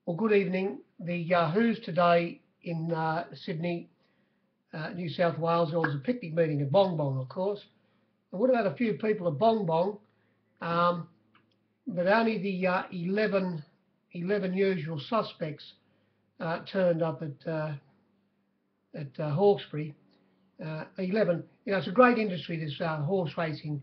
Well, good evening. The Who's today in Sydney, New South Wales. There was a picnic meeting at Bong Bong, of course. And what about a few people at Bong Bong? Um, but only the 11 usual suspects turned up at Hawkesbury. 11. It's a great industry, this horse racing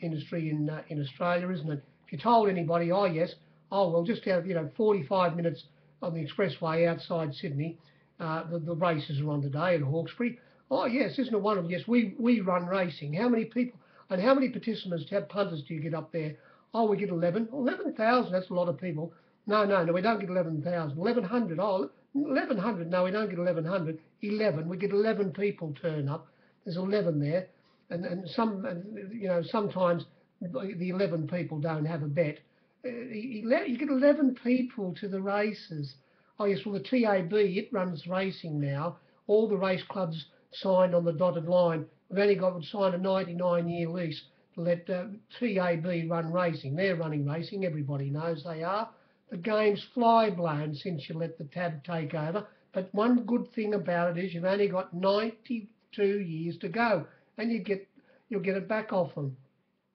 industry in Australia, isn't it? If you told anybody, oh yes, oh well, just have 45 minutes on the expressway outside Sydney, the races are on today at Hawkesbury. Oh yes, isn't it wonderful? Yes, we run racing. How many people and how many participants, have punters do you get up there? Oh, we get 11. 11,000. That's a lot of people. No, we don't get 11,000. 1,100. Oh, 1,100. No, we don't get 1,100. 11. We get 11 people turn up. There's 11 there, and sometimes the 11 people don't have a bet. You get 11 people to the races. Oh yes, well the TAB, it runs racing now. All the race clubs signed on the dotted line. We've only got to sign a 99-year lease to let TAB run racing. They're running racing. Everybody knows they are. The game's fly blown since you let the TAB take over. But one good thing about it is you've only got 92 years to go, and you'll get it back off them.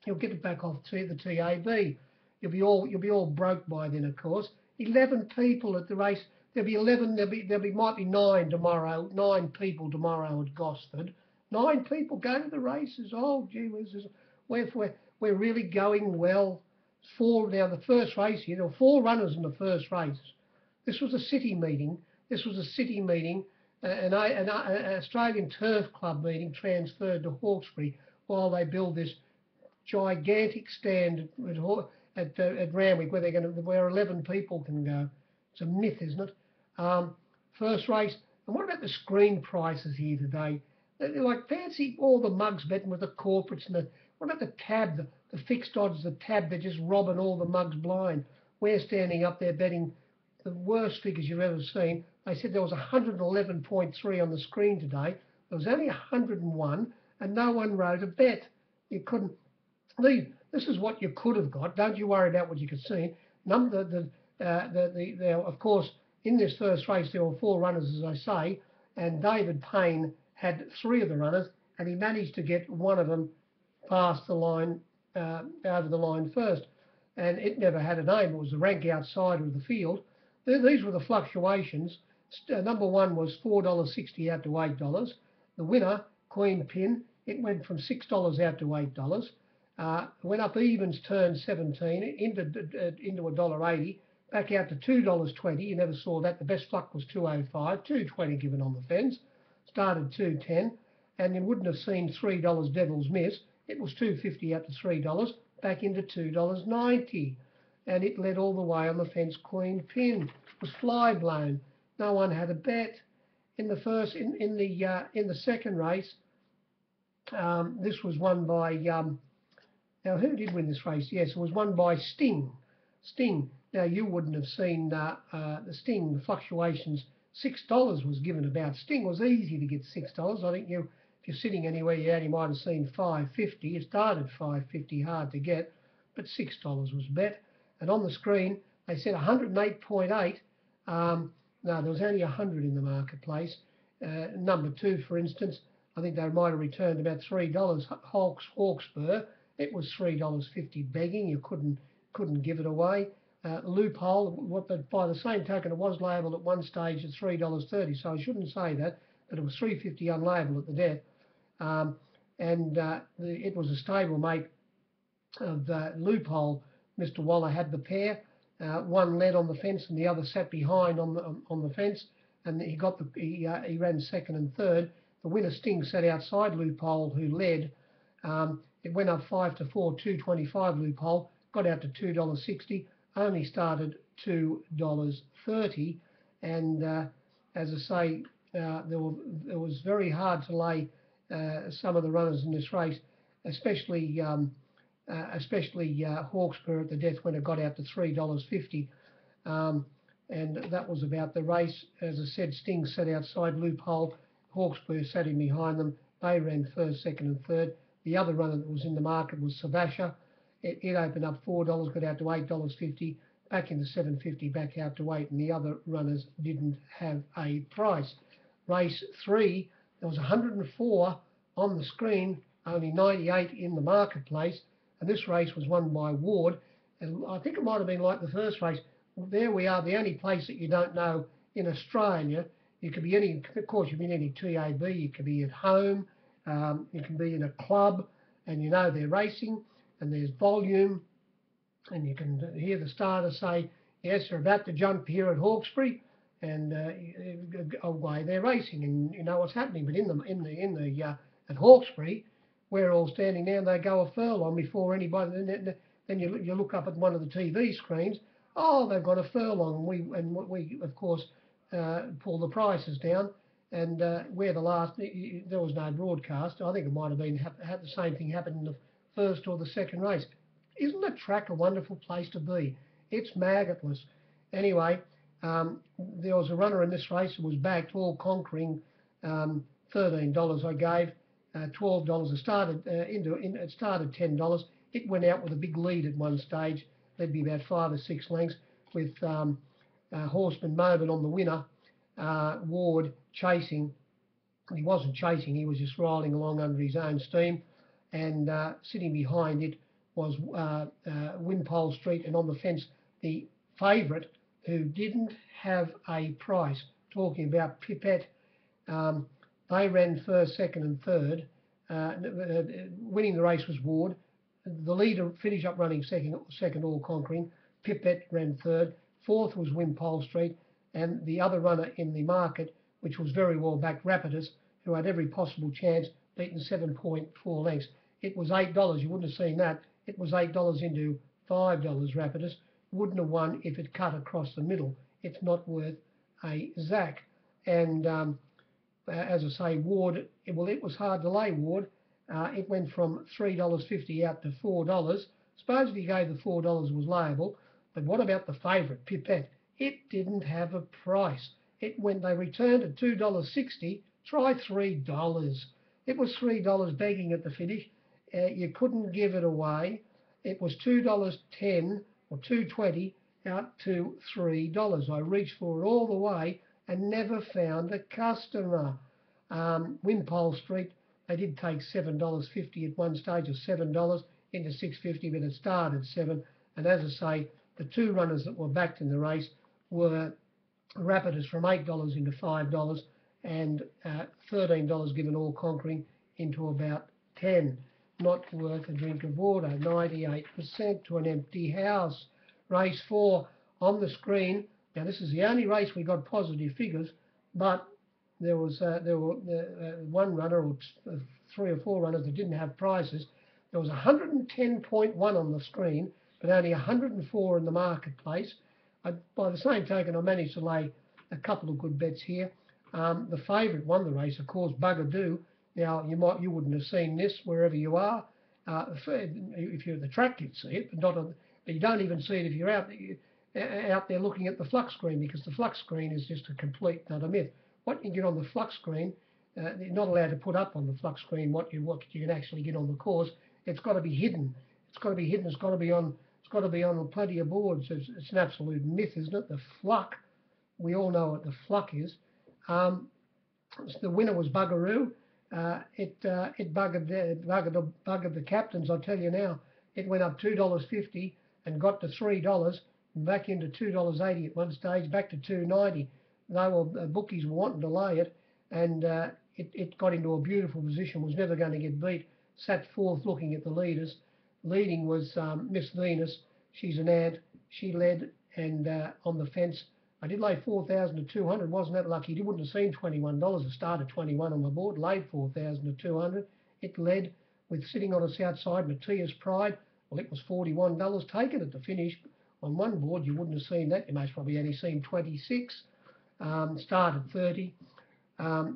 You'll get it back off to the TAB. You'll be all broke by then, of course. 11 people at the race. There'll be 11. Might be 9 tomorrow. 9 people tomorrow at Gosford. 9 people go to the races. Oh, gee whiz, we're really going well. Now the first race here. There were 4 runners in the first race. This was a city meeting. An Australian Turf Club meeting transferred to Hawkesbury while they build this gigantic stand at Randwick where 11 people can go. It's a myth, isn't it? First race. And what about the screen prices here today? They're like fancy, all the mugs betting with the corporates and what about the tab, the fixed odds, the tab, they're just robbing all the mugs blind. We're standing up there betting the worst figures you've ever seen. They said there was 111.3 on the screen today. There was only 101 and no one wrote a bet. You couldn't. This is what you could have got. Don't you worry about what you could see. Of course, in this first race, there were 4 runners, as I say, and David Payne had 3 of the runners, and he managed to get one of them past the line, over the line first. And it never had a name. It was the rank outsider of the field. These were the fluctuations. Number 1 was $4.60 out to $8. The winner, Queen Pin, it went from $6 out to $8. Went up evens turn 17 into $1.80, back out to $2.20. You never saw that. The best luck was $2.05, $2.20 given on the fence. Started $2.10, and you wouldn't have seen $3 Devil's Miss. It was $2.50 out to $3, back into $2.90, and it led all the way on the fence. Queen Pin it was fly blown. No one had a bet in the first. In the second race, this was won by. Now, who did win this race? Yes, it was won by Sting. Now, you wouldn't have seen the Sting, the fluctuations. $6 was given about. Sting was easy to get $6. I think if you're sitting anywhere, you might have seen $5.50. It started $5.50, hard to get, but $6 was bet. And on the screen, they said 108.8. No, there was only 100 in the marketplace. Number 2, for instance, I think they might have returned about $3. Hawkesbury. It was $3.50 begging. You couldn't give it away. Loophole, but by the same token, it was labelled at one stage at $3.30. So I shouldn't say that, but it was $3.50 unlabelled at the death. It was a stablemate of Loophole. Mr. Waller had the pair. One led on the fence and the other sat behind on the fence, and he ran second and third. The winner Sting sat outside Loophole, who led. It went up 5 to 4, $2.25 Loophole, got out to $2.60, only started $2.30, and as I say, it was very hard to lay some of the runners in this race, especially Hawkesbury at the death when it got out to $3.50, and that was about the race. As I said, Sting sat outside Loophole, Hawkesbury sat in behind them. They ran first, second, and third. The other runner that was in the market was Savasha. It opened up $4, got out to $8.50. back into 7.50, back out to 8, and the other runners didn't have a price. Race 3, there was 104 on the screen, only 98 in the marketplace, and this race was won by Ward. And I think it might have been like the first race. There we are, the only place that you don't know in Australia. You could be any, of course, you can be in any TAB, you could be at home, you can be in a club, and you know they're racing, and there's volume, and you can hear the starter say, yes, they're about to jump here at Hawkesbury, and away they're racing, and you know what's happening. But at Hawkesbury, we're all standing there, and they go a furlong before anybody. Then you look up at one of the TV screens. Oh, they've got a furlong, and we of course pull the prices down, and we're the last. There was no broadcast. I think it might have been had the same thing happen in the first or the second race. Isn't the track a wonderful place to be? It's maggotless. Anyway, there was a runner in this race who was backed, all conquering. $13 I gave, $12. It started $10. It went out with a big lead at one stage, led me about 5 or 6 lengths, with Horseman Mobin on the winner, Ward chasing. He wasn't chasing, he was just riding along under his own steam, and sitting behind it was Wimpole Street, and on the fence, the favourite, who didn't have a price. Talking about Pipette, they ran first, second and third. Winning the race was Ward. The leader finished up running second all conquering. Pipette ran third. Fourth was Wimpole Street, and the other runner in the market, which was very well backed, Rapidus, who had every possible chance, beaten 7.4 lengths. It was $8. You wouldn't have seen that. It was $8 into $5, Rapidus. Wouldn't have won if it cut across the middle. It's not worth a zack. And as I say, Ward, it was hard to lay Ward. It went from $3.50 out to $4. Suppose if you gave the $4 was layable, but what about the favourite, Pipette? It didn't have a price. They returned at $2.60, try $3. It was $3 begging at the finish. You couldn't give it away. It was $2.10 or $2.20 out to $3. I reached for it all the way and never found a customer. Wimpole Street, they did take $7.50 at one stage, or $7 into $6.50, but it started $7. And as I say, the two runners that were backed in the race were Rapidus from $8 into $5, and $13 given all conquering into about 10. Not worth a drink of water. 98% to an empty house. Race 4 on the screen. Now this is the only race we got positive figures, but there were one runner or 3 or 4 runners that didn't have prices. There was 110.1 on the screen, but only 104 in the marketplace. By the same token, I managed to lay a couple of good bets here. The favourite won the race, of course, Bugadoo. Now you wouldn't have seen this wherever you are. If you're at the track, you'd see it, but you don't even see it if you're out there looking at the flux screen, because the flux screen is just a complete another myth. What you get on the flux screen, you're not allowed to put up on the flux screen what you can actually get on the course. It's got to be hidden. It's got to be hidden. It's got to be on plenty of boards. It's an absolute myth, isn't it? The fluck. We all know what the fluck is. The winner was Bugaroo. It buggered the captains, I'll tell you now. It went up $2.50 and got to $3, and back into $2.80 at one stage, back to $2.90. Bookies were wanting to lay it, and it got into a beautiful position, was never going to get beat. Sat fourth looking at the leaders. Leading was Miss Venus. She's an ant. She led, and on the fence, I did lay 4,200. Wasn't that lucky? You wouldn't have seen $21. It started 21 on the board. Laid 4,200. It led with sitting on its outside, Matthias Pride. Well, it was $41. Taken at the finish. On one board, you wouldn't have seen that. You most probably only seen 26. Started 30.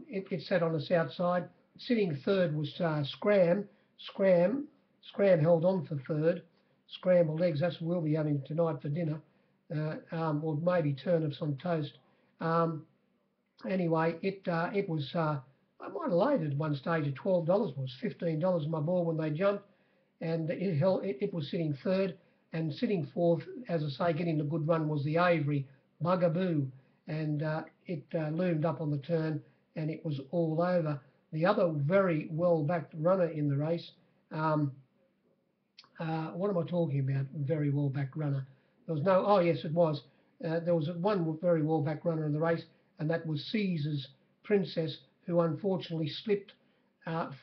It sat on its outside. Sitting third was Scram. Scram held on for third. Scrambled eggs. That's what we'll be having tonight for dinner. Or maybe turnips on toast. Anyway, it was, I might have laid it at one stage at $12. It was $15 on my board when they jumped, and it was sitting third. And sitting fourth, as I say, getting a good run was the Avery Bugaboo, and it loomed up on the turn, and it was all over. The other very well-backed runner in the race, what am I talking about? Very well-backed runner. There was no, oh yes, it was. There was one very well-backed runner in the race, and that was Caesar's Princess, who unfortunately slipped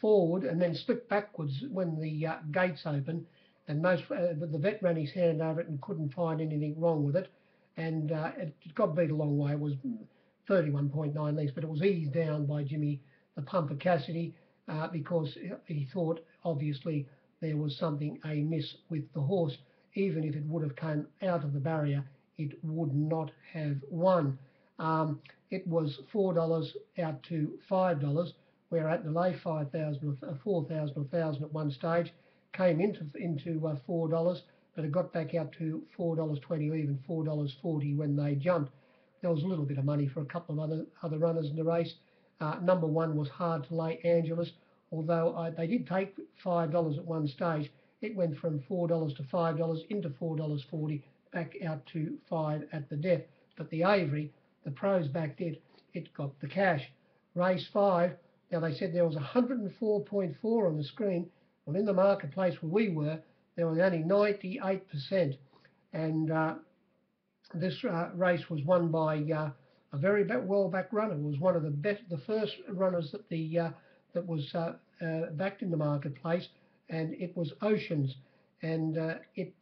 forward and then slipped backwards when the gates opened. And the vet ran his hand over it and couldn't find anything wrong with it. And it got beat a long way. It was 31.9 lengths, but it was eased down by Jimmy the Pumper Cassidy because he thought, obviously, there was something amiss with the horse. Even if it would have come out of the barrier, it would not have won. It was $4 out to $5. We're at the lay 5,000, 4,000, 1,000 at one stage. Came into $4, but it got back out to $4.20, even $4.40 when they jumped. There was a little bit of money for a couple of other runners in the race. Number one was Hard to Lay Angelus, although they did take $5 at one stage. It went from $4 to $5 into $4.40, back out to $5 at the death. But the Avery, the pros backed it. It got the cash. Race 5. Now they said there was 104.4 on the screen. Well, in the marketplace where we were, there was only 98%. And this race was won by a very well-backed runner. It was one of the first runners that was backed in the marketplace, and it was Oceans. And it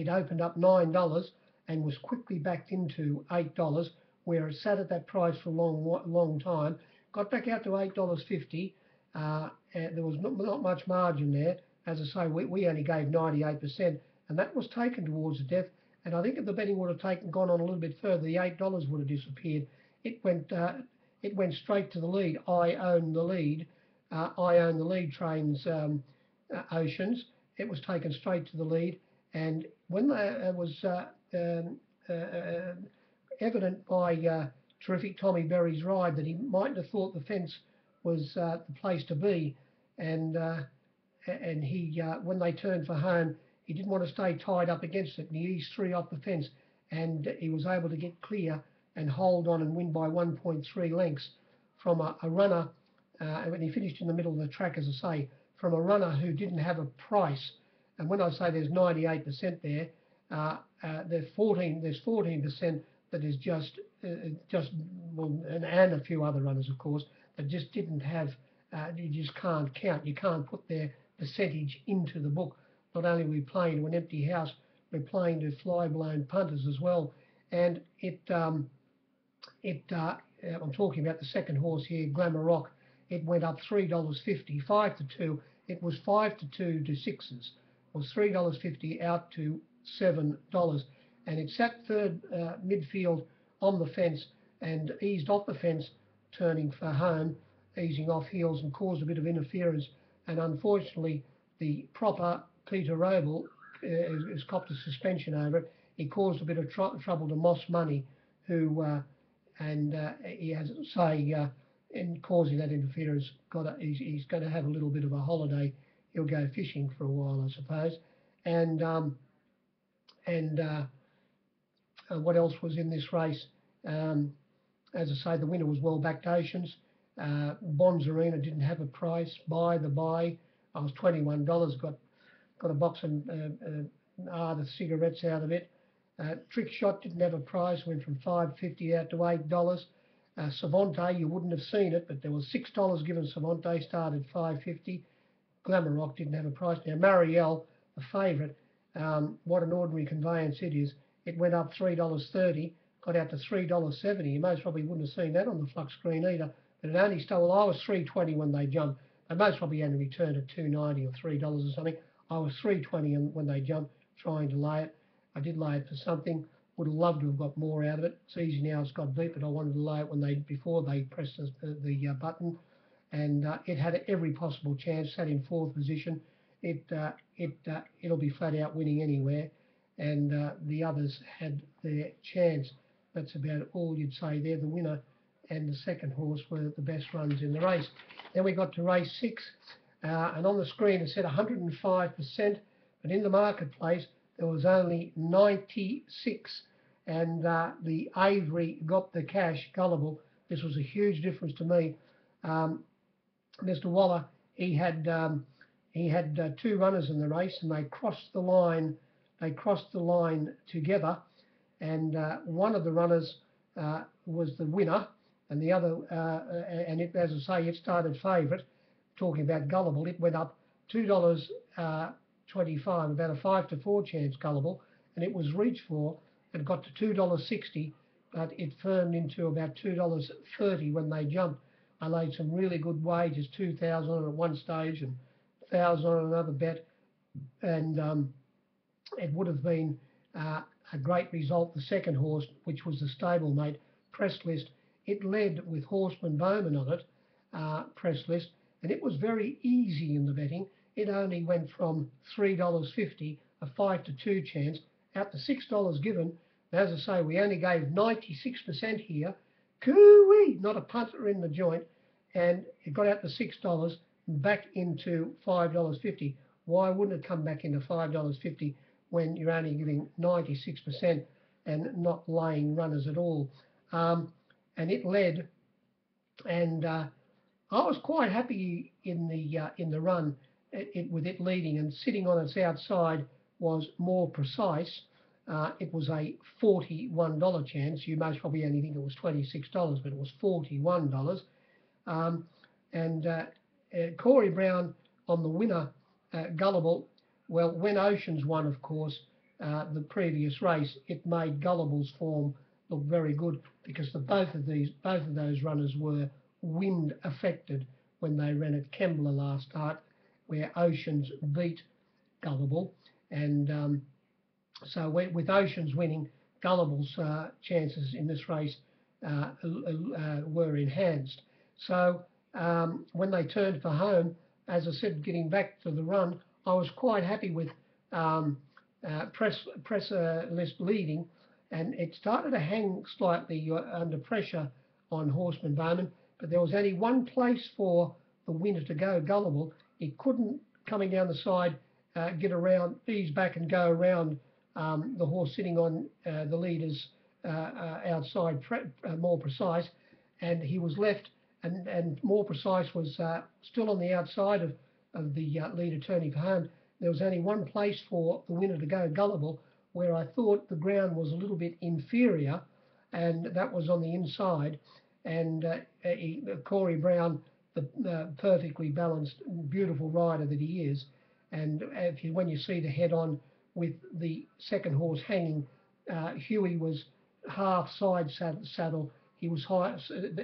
opened up $9 and was quickly backed into $8, where it sat at that price for a long time. Got back out to $8.50. There was not much margin there. As I say, we only gave 98%, and that was taken towards the death. And I think if the betting would have gone on a little bit further, the $8 would have disappeared. It went straight to the lead. I own the lead. I own the lead trains, Oceans. It was taken straight to the lead, and when it was evident by terrific Tommy Berry's ride that he mightn't have thought the fence was the place to be, and he when they turned for home, he didn't want to stay tied up against it, and he eased 3 off the fence, and he was able to get clear and hold on and win by 1.3 lengths from a runner, when he finished in the middle of the track, as I say, from a runner who didn't have a price. And when I say there's 98% there, there's 14% that is just well, and a few other runners, of course, that just didn't have. You just can't count. You can't put their percentage into the book. Not only are we playing to an empty house, we're playing to fly-blown punters as well. And I'm talking about the second horse here, Glamour Rock. It went up $3.50, 5 to 2. It was 5 to 2 to 6s. It was $3.50 out to $7, and it sat third midfield on the fence and eased off the fence, turning for home, easing off heels, and caused a bit of interference. And unfortunately, the proper Peter Roble has copped a suspension over it. He caused a bit of trouble to Moss Money, who he has to say, in causing that interference, he's going to have a little bit of a holiday. He'll go fishing for a while, I suppose. And what else was in this race? As I say, the winner was well-backed Oceans. Bonds Arena didn't have a price. Buy the buy. I was $21. Got a box of the cigarettes out of it. Trick Shot didn't have a price. Went from $5.50 out to $8. Savante, you wouldn't have seen it, but there was $6 given. Savante started $5.50. Glamour Rock didn't have a price. Now Marielle, the favourite, what an ordinary conveyance it is. It went up $3.30, got out to $3.70. You most probably wouldn't have seen that on the flux screen either. But it only stole. I was $3.20 when they jumped. They most probably had to return at $2.90 or $3 or something. I was $3.20 when they jumped, trying to lay it. I did lay it for something. Would have loved to have got more out of it. It's easy now. It's got beat, but I wanted to lay it before they pressed the button, and it had every possible chance. Sat in fourth position. It'll be flat out winning anywhere, and the others had their chance. That's about all you'd say there. The winner and the second horse were the best runs in the race. Then we got to race 6, and on the screen it said 105%, but in the marketplace there was only 96, and the Avery got the cash. Gullible. This was a huge difference to me. Mr. Waller, he had two runners in the race, and they crossed the line. They crossed the line together, and one of the runners was the winner, and the other, and it, as I say, it started favourite. Talking about Gullible, it went up $2.25, about a 5 to 4 chance Gullible, and it was reached for and got to $2.60, but it firmed into about $2.30 when they jumped. I laid some really good wagers, 2,000 on at one stage and 1,000 on another bet, and it would have been a great result. The second horse, which was the stablemate Press List, it led with Horseman Bowman on it, Press List, and it was very easy in the betting. It only went from $3.50, a 5 to 2 chance, out to $6 given. And as I say, we only gave 96% here. Cooey, not a punter in the joint, and it got out to $6, back into $5.50. Why wouldn't it come back into $5.50 when you're only giving 96% and not laying runners at all? And it led, and I was quite happy in the run. With it leading and sitting on its outside was More Precise. It was a $41 chance. You most probably only think it was $26, but it was $41. Corey Brown on the winner, Gullible. Well, when Oceans won, of course, the previous race, it made Gullible's form look very good, because both of those runners were wind affected when they ran at Kembla last start, where Oceans beat Gullible, and so with Oceans winning, Gullible's chances in this race were enhanced. So when they turned for home, as I said, getting back to the run, I was quite happy with Press List leading, and it started to hang slightly under pressure on Horseman Bowman, but there was only one place for the winner to go, Gullible. It couldn't, coming down the side, get around, ease back and go around the horse sitting on the leader's outside, More Precise, and he was left, and More Precise was still on the outside of the leader turning for home. There was only one place for the winner to go, Gullible, where I thought the ground was a little bit inferior, and that was on the inside, and Corey Brown, the perfectly balanced, beautiful rider that he is, and when you see the head-on with the second horse hanging, Huey was half side saddle. He was high,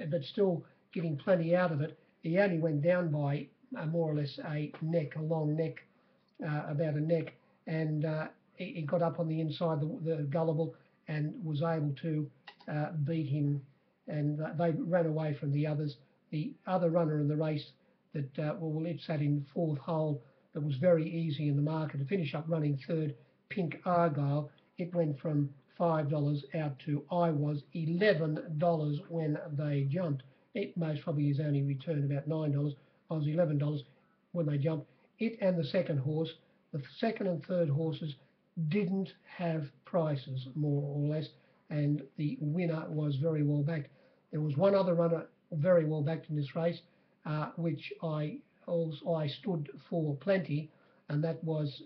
but still getting plenty out of it. He only went down by more or less a long neck, about a neck, and he got up on the inside, the Gullible, and was able to beat him, and they ran away from the others. The other runner in the race that, it sat in fourth hole, that was very easy in the market to finish up running third, Pink Argyle. It went from $5 out to $11 when they jumped. It most probably is only returned about $9. I was $11 when they jumped. It and the second horse, the second and third horses didn't have prices, more or less, and the winner was very well backed. There was one other runner very well backed in this race, which I stood for plenty, and that was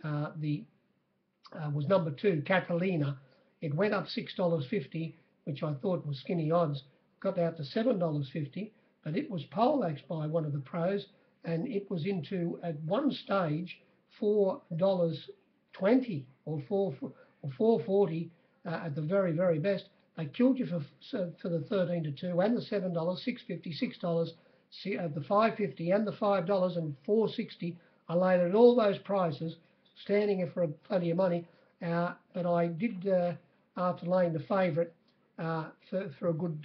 was number 2, Catalina. It went up $6.50, which I thought was skinny odds. Got out to $7.50, but it was poleaxed by one of the pros, and it was into, at one stage, $4.20 or $4.40 at the very, very best. They killed you for the 13 to 2 and the $7, $6.50, $6, the $5.50 and the $5 and $4.60. I laid at all those prices, standing it for plenty of money. But I did, after laying the favourite for a good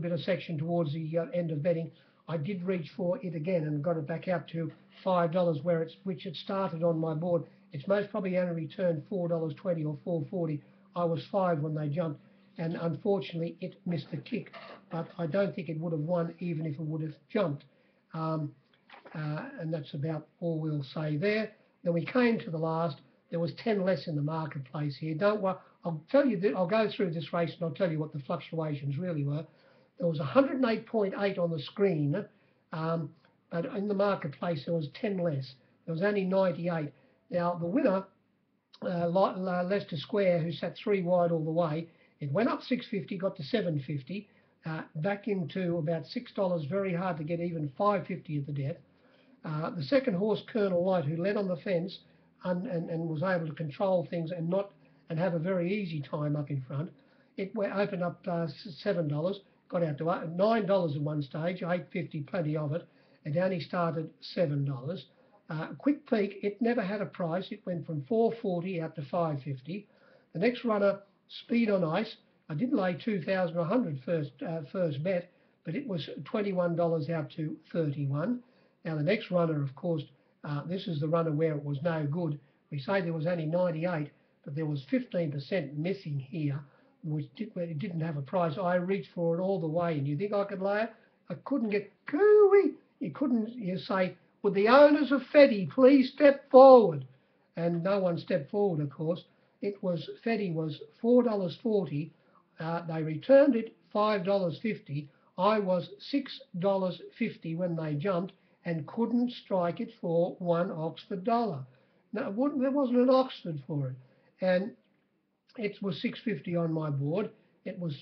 bit of section towards the end of betting, I did reach for it again and got it back out to $5, which it started on my board. It's most probably only returned $4.20 or $4.40. I was 5 when they jumped, and unfortunately it missed the kick, but I don't think it would have won even if it would have jumped. And that's about all we'll say there. Then we came to the last, there was 10 less in the marketplace here. Don't worry, I'll tell you that I'll go through this race and I'll tell you what the fluctuations really were. There was 108.8 on the screen, but in the marketplace there was 10 less. There was only 98. Now the winner, Leicester Square, who sat 3 wide all the way, it went up 650, got to 750, back into about $6. Very hard to get even 550 at the death. The second horse, Colonel Light, who led on the fence and was able to control things and have a very easy time up in front. It opened up $7, got out to $9 at one stage, $8.50, plenty of it. It only started $7. Quick Peak, it never had a price. It went from $4.40 out to $5.50. The next runner, Speed on Ice, I did lay 2,100 first bet, but it was $21 out to $31. Now the next runner, of course, this is the runner where it was no good. We say there was only 98, but there was 15% missing here, which it didn't have a price. I reached for it all the way, and you think I could lay it? I couldn't get cooey. You say, would the owners of Fetty please step forward? And no one stepped forward, of course. Fetty was $4.40. They returned it $5.50. I was $6.50 when they jumped and couldn't strike it for one Oxford dollar. No, there wasn't an Oxford for it. And it was $6.50 on my board. It was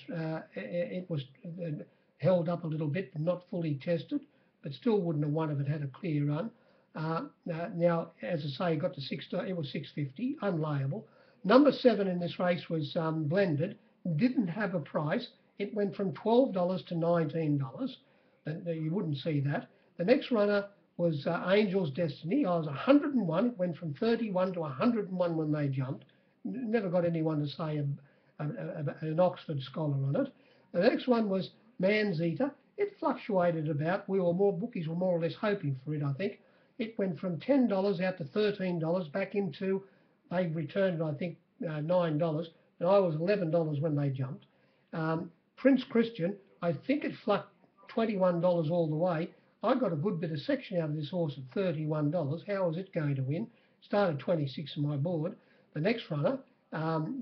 held up a little bit, not fully tested, but still wouldn't have won if it had a clear run. Now, as I say, it got to $6. It was $6.50, unlayable. Number 7 in this race was blended, didn't have a price. It went from $12 to $19. And you wouldn't see that. The next runner was Angel's Destiny. I was 101. It went from 31 to 101 when they jumped. Never got anyone to say an Oxford scholar on it. The next one was Man's Eater. It fluctuated about. Bookies were more or less hoping for it, I think. It went from $10 out to $13, back into, they returned, I think, $9. And I was $11 when they jumped. Prince Christian, I think it flucked $21 all the way. I got a good bit of section out of this horse at $31. How was it going to win? Started 26 on my board. The next runner,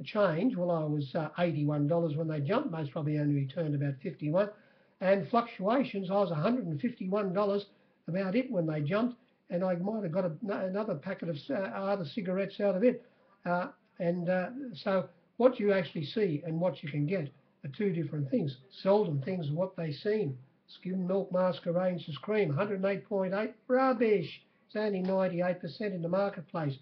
Change, well, I was $81 when they jumped. Most probably only returned about 51. And Fluctuations, I was $151 about it when they jumped, and I might have got another packet of other cigarettes out of it. So what you actually see and what you can get are two different things. Seldom things are what they seem. Skim Milk Masquerades as Cream, 108.8, rubbish. It's only 98% in the marketplace.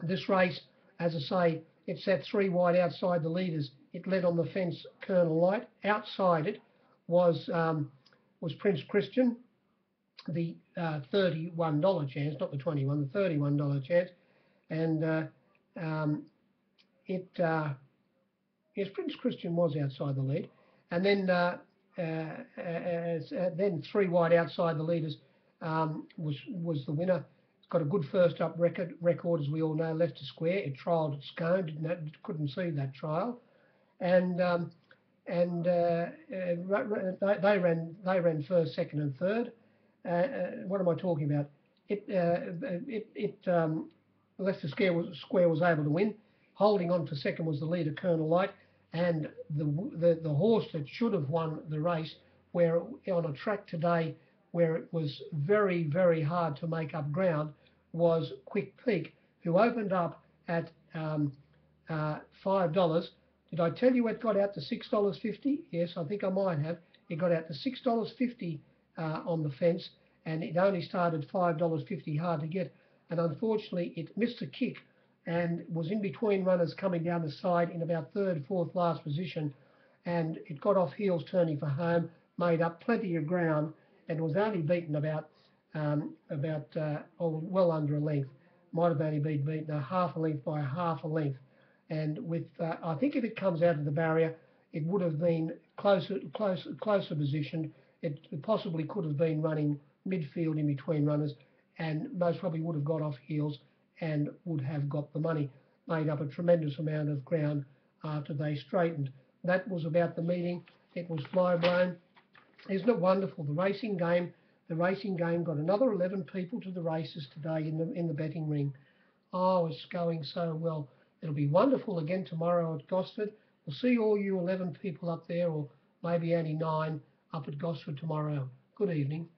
This race, as I say, it sat 3 wide outside the leaders. It led on the fence, Colonel Light. Outside it was Prince Christian, the $31 chance, not the 21, the $31 chance. And yes, Prince Christian was outside the lead. And then 3 wide outside the leaders was the winner. It's got a good first up record, as we all know, Leicester Square. It trialled at Scone, couldn't see that trial. And they ran first, second, and third. What am I talking about? Leicester Square was able to win. Holding on for second was the leader, Colonel Light, and the horse that should have won the race, where on a track today where it was very, very hard to make up ground, was Quick Peak, who opened up at $5. Did I tell you it got out to $6.50? Yes, I think I might have. It got out to $6.50 on the fence, and it only started $5.50, hard to get. And unfortunately, it missed a kick and was in between runners coming down the side in about third, fourth last position. And it got off heels turning for home, made up plenty of ground, and was only beaten well under a length. Might have only been beaten a half a length by half a length. And with, I think if it comes out of the barrier, it would have been closer positioned. It possibly could have been running midfield in between runners, and most probably would have got off heels and would have got the money. Made up a tremendous amount of ground after they straightened. That was about the meeting. It was fly blown. Isn't it wonderful? The racing game, the racing game got another 11 people to the races today in the betting ring. Oh, it's going so well. It'll be wonderful again tomorrow at Gosford. We'll see all you 11 people up there, or maybe only 9 up at Gosford tomorrow. Good evening.